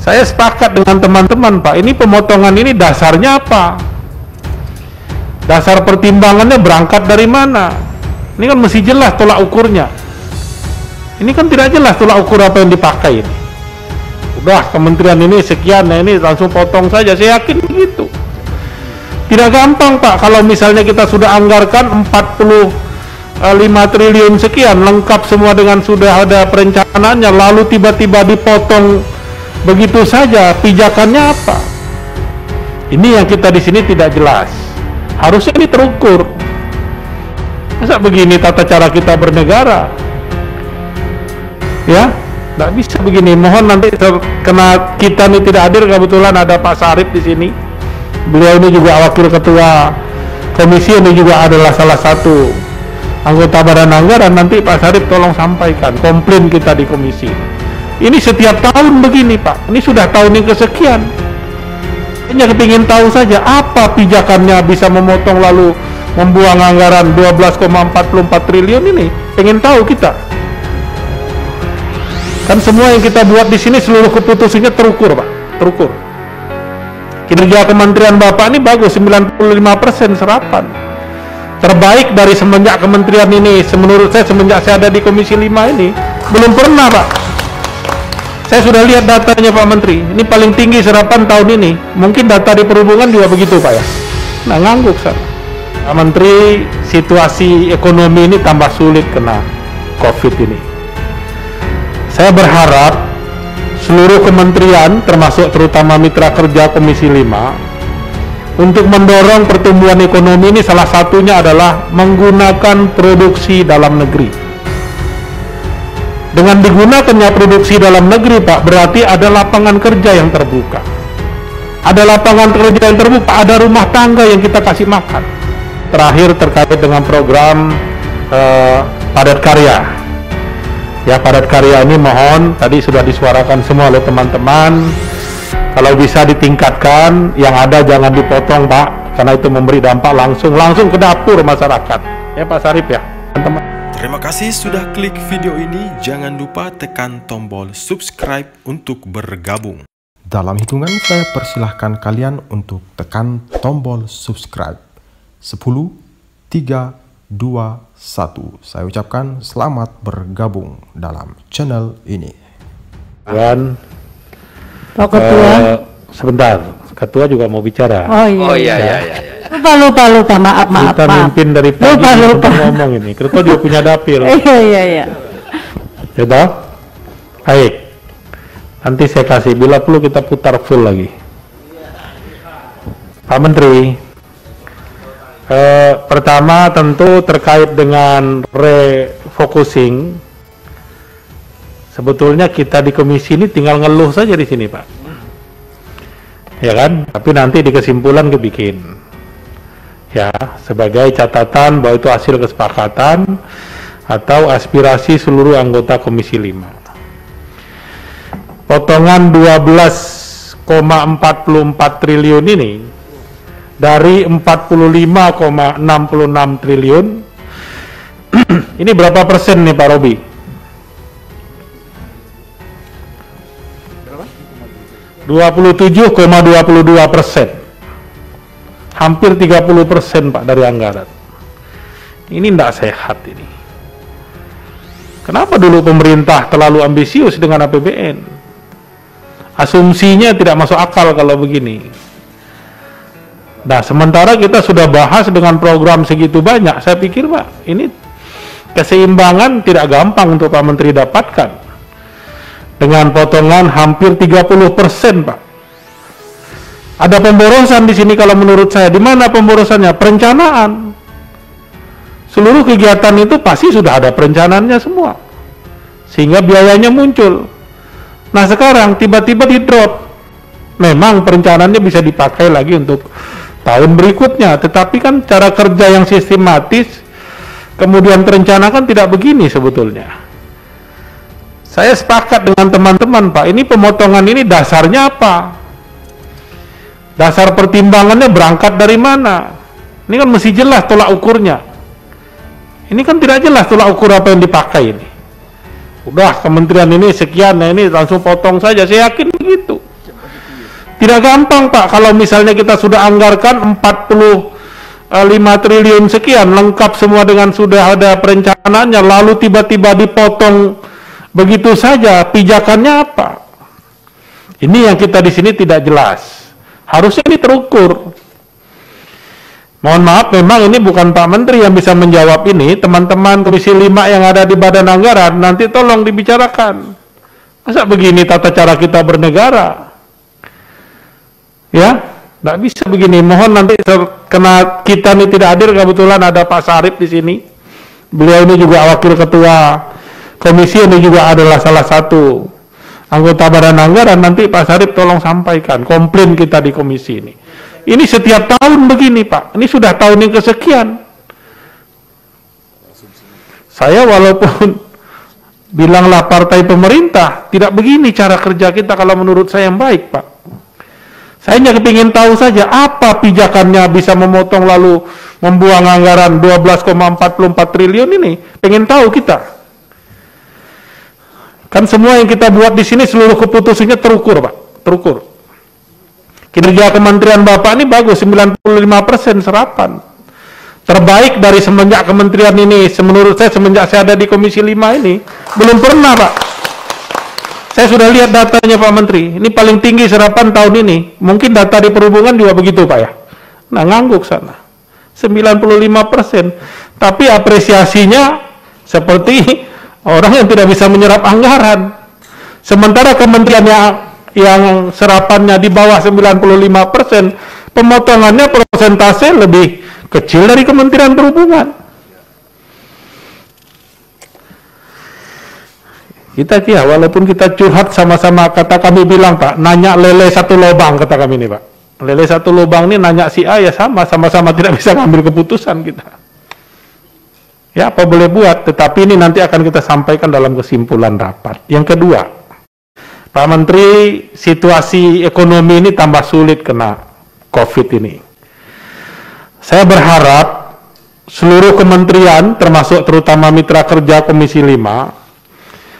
Saya sepakat dengan teman-teman, Pak. Ini pemotongan ini dasarnya apa? Dasar pertimbangannya berangkat dari mana? Ini kan mesti jelas tolak ukurnya. Ini kan tidak jelas tolak ukur apa yang dipakai ini. Udah kementerian ini sekian, nah ini langsung potong saja. Saya yakin begitu. Tidak gampang, Pak, kalau misalnya kita sudah anggarkan 45 triliun sekian, lengkap semua dengan sudah ada perencanaannya, lalu tiba-tiba dipotong begitu saja. Pijakannya apa? Ini yang kita di sini tidak jelas. Harusnya ini terukur. Masa begini tata cara kita bernegara? Ya, nggak bisa begini. Mohon nanti karena kita ini tidak hadir, kebetulan ada Pak Sarip di sini. Beliau ini juga wakil ketua komisi, ini juga adalah salah satu anggota badan anggaran. Nanti Pak Sarip tolong sampaikan komplain kita di komisi. Ini setiap tahun begini, Pak. Ini sudah tahun yang kesekian. Hanya kepingin tahu saja apa pijakannya bisa memotong lalu membuang anggaran 12,44 triliun ini. Pengen tahu kita. Kan semua yang kita buat di sini seluruh keputusannya terukur, Pak. Terukur. Kinerja Kementerian Bapak ini bagus, 95% serapan. Terbaik dari semenjak kementerian ini, menurut saya semenjak saya ada di Komisi 5 ini, belum pernah, Pak. Saya sudah lihat datanya Pak Menteri, ini paling tinggi serapan tahun ini. Mungkin data di perhubungan juga begitu, Pak, ya. Nah, ngangguk saya. Pak Menteri, situasi ekonomi ini tambah sulit kena COVID ini. Saya berharap seluruh kementerian, termasuk terutama mitra kerja Komisi 5, untuk mendorong pertumbuhan ekonomi ini salah satunya adalah menggunakan produksi dalam negeri. Dengan digunakannya produksi dalam negeri, Pak, berarti ada lapangan kerja yang terbuka. Ada lapangan kerja yang terbuka, ada rumah tangga yang kita kasih makan. Terakhir terkait dengan program padat karya. Ya, padat karya ini mohon, tadi sudah disuarakan semua oleh teman-teman. Kalau bisa ditingkatkan, yang ada jangan dipotong, Pak, karena itu memberi dampak langsung ke dapur masyarakat. Ya, Pak Sarip, ya, teman-teman. Terima kasih sudah klik video ini. Jangan lupa tekan tombol subscribe untuk bergabung. Dalam hitungan saya persilahkan kalian untuk tekan tombol subscribe. 10, 3, 2, 1. Saya ucapkan selamat bergabung dalam channel ini. Dan Pak Ketua, sebentar, Ketua juga mau bicara. oh iya. Lupa, maaf. Kita mimpin dari pagi lupa. ngomong ini. Ketua juga punya dapil. Iya. Coba, baik. Nanti saya kasih, bila perlu kita putar full lagi. Pak Menteri, pertama tentu terkait dengan refocusing. Sebetulnya kita di komisi ini tinggal ngeluh saja di sini, Pak. Ya kan? Tapi nanti di kesimpulan kebikin. Ya, sebagai catatan bahwa itu hasil kesepakatan atau aspirasi seluruh anggota Komisi 5. Potongan 12,44 triliun ini dari 45,66 triliun ini berapa persen nih, Pak Robi? 27,22%. Hampir 30%, Pak, dari anggaran. Ini tidak sehat ini. Kenapa dulu pemerintah terlalu ambisius dengan APBN? Asumsinya tidak masuk akal kalau begini. Nah, sementara kita sudah bahas dengan program segitu banyak, saya pikir, Pak, ini keseimbangan tidak gampang untuk Pak Menteri dapatkan. Dengan potongan hampir 30%, Pak. Ada pemborosan di sini kalau menurut saya. Di mana pemborosannya? Perencanaan. Seluruh kegiatan itu pasti sudah ada perencanaannya semua. Sehingga biayanya muncul. Nah, sekarang tiba-tiba di drop. Memang perencanaannya bisa dipakai lagi untuk tahun berikutnya. Tetapi kan cara kerja yang sistematis, kemudian terencanakan tidak begini sebetulnya. Saya sepakat dengan teman-teman, Pak. Ini pemotongan ini dasarnya apa? Dasar pertimbangannya berangkat dari mana? Ini kan mesti jelas tolak ukurnya. Ini kan tidak jelas tolak ukur apa yang dipakai ini. Udah kementerian ini sekian, nah ini langsung potong saja. Saya yakin begitu. Tidak gampang Pak, kalau misalnya kita sudah anggarkan 45 triliun sekian, lengkap semua dengan sudah ada perencanaannya, lalu tiba-tiba dipotong begitu saja, pijakannya apa? Ini yang kita di sini tidak jelas. Harusnya ini terukur. Mohon maaf, memang ini bukan Pak Menteri yang bisa menjawab ini. Teman-teman Komisi 5 yang ada di Badan Anggaran, nanti tolong dibicarakan. Masa begini tata cara kita bernegara? Ya, nggak bisa begini. Mohon nanti karena kita ini tidak hadir, kebetulan ada Pak Sarip di sini. Beliau ini juga wakil ketua komisi, ini juga adalah salah satu anggota Badan Anggaran. Nanti Pak Sarip tolong sampaikan komplain kita di komisi ini. Ini setiap tahun begini Pak. Ini sudah tahun yang kesekian. Saya walaupun bilanglah partai pemerintah, tidak begini cara kerja kita kalau menurut saya yang baik Pak. Saya hanya ingin tahu saja apa pijakannya bisa memotong lalu membuang anggaran 12,44 triliun ini. Pengen tahu kita. Kan semua yang kita buat di sini seluruh keputusannya terukur Pak, terukur. Kinerja Kementerian Bapak ini bagus, 95% serapan. Terbaik dari semenjak kementerian ini, menurut saya semenjak saya ada di Komisi 5 ini, belum pernah Pak. Saya sudah lihat datanya Pak Menteri, ini paling tinggi serapan tahun ini. Mungkin data di perhubungan juga begitu Pak ya. Nah, ngangguk sana. 95%. Tapi apresiasinya seperti orang yang tidak bisa menyerap anggaran. Sementara kementerian yang serapannya di bawah 95%, pemotongannya persentase lebih kecil dari Kementerian Perhubungan. Kita walaupun kita curhat sama-sama, kata kami bilang Pak, nanya lele satu lubang, kata kami ini Pak. Lele satu lubang ini nanya si A ya sama-sama tidak bisa ngambil keputusan kita. Ya apa boleh buat, tetapi ini nanti akan kita sampaikan dalam kesimpulan rapat. Yang kedua, Pak Menteri, situasi ekonomi ini tambah sulit kena COVID ini. Saya berharap seluruh kementerian, termasuk terutama mitra kerja Komisi 5,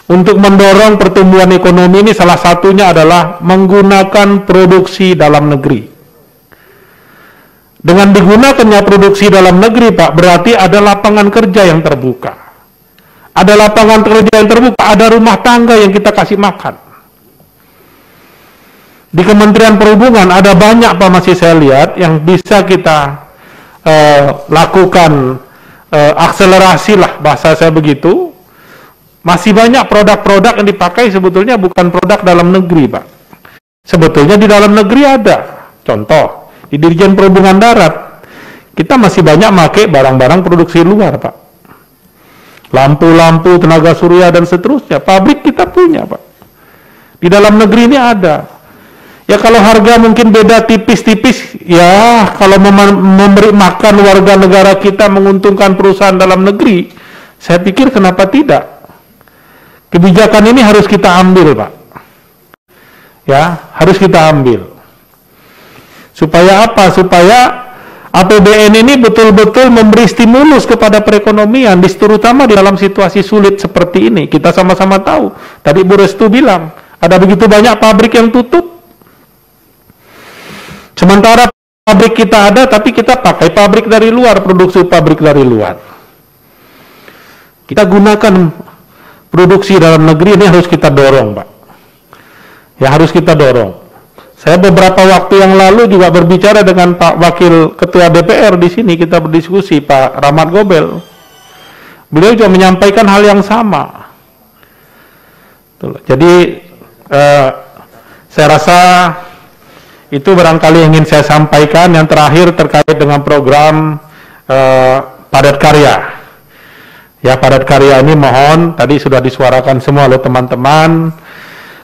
untuk mendorong pertumbuhan ekonomi ini salah satunya adalah menggunakan produksi dalam negeri. Dengan digunakannya produksi dalam negeri Pak, berarti ada lapangan kerja yang terbuka. Ada lapangan kerja yang terbuka, ada rumah tangga yang kita kasih makan. Di Kementerian Perhubungan ada banyak Pak, masih saya lihat yang bisa kita lakukan akselerasi lah, bahasa saya begitu. Masih banyak produk-produk yang dipakai sebetulnya bukan produk dalam negeri Pak. Sebetulnya di dalam negeri ada. Contoh, di Dirjen Perhubungan Darat, kita masih banyak pakai barang-barang produksi luar Pak. Lampu-lampu, tenaga surya dan seterusnya. Pabrik kita punya Pak. Di dalam negeri ini ada. Ya kalau harga mungkin beda tipis-tipis, ya kalau memberi makan warga negara kita menguntungkan perusahaan dalam negeri, saya pikir kenapa tidak? Kebijakan ini harus kita ambil Pak. Ya, harus kita ambil. Supaya apa? Supaya APBN ini betul-betul memberi stimulus kepada perekonomian, terutama di dalam situasi sulit seperti ini. Kita sama-sama tahu. Tadi Bu Restu bilang, ada begitu banyak pabrik yang tutup. Sementara pabrik kita ada, tapi kita pakai pabrik dari luar, produksi pabrik dari luar. Kita gunakan produksi dalam negeri ini, harus kita dorong Pak. Ya harus kita dorong. Saya beberapa waktu yang lalu juga berbicara dengan Pak Wakil Ketua DPR di sini, kita berdiskusi, Pak Rahmat Gobel. Beliau juga menyampaikan hal yang sama. Jadi saya rasa itu barangkali yang ingin saya sampaikan. Yang terakhir terkait dengan program padat karya. Ya, padat karya ini mohon, tadi sudah disuarakan semua oleh teman-teman,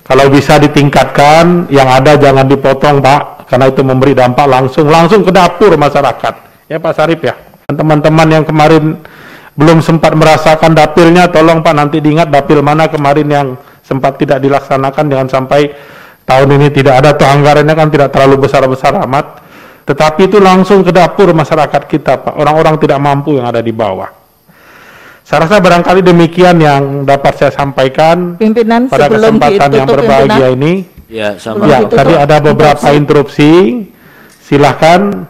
kalau bisa ditingkatkan, yang ada jangan dipotong Pak, karena itu memberi dampak langsung ke dapur masyarakat. Ya Pak Sarip ya, teman-teman yang kemarin belum sempat merasakan dapilnya, tolong Pak nanti diingat dapil mana kemarin yang sempat tidak dilaksanakan, jangan sampai tahun ini tidak ada, tuh anggarannya kan tidak terlalu besar-besar amat, tetapi itu langsung ke dapur masyarakat kita Pak, orang-orang tidak mampu yang ada di bawah. Saya rasa barangkali demikian yang dapat saya sampaikan pimpinan, pada kesempatan yang berbahagia ini. Ya, sama. Ya, Ditutup, tadi ada beberapa interupsi. Silahkan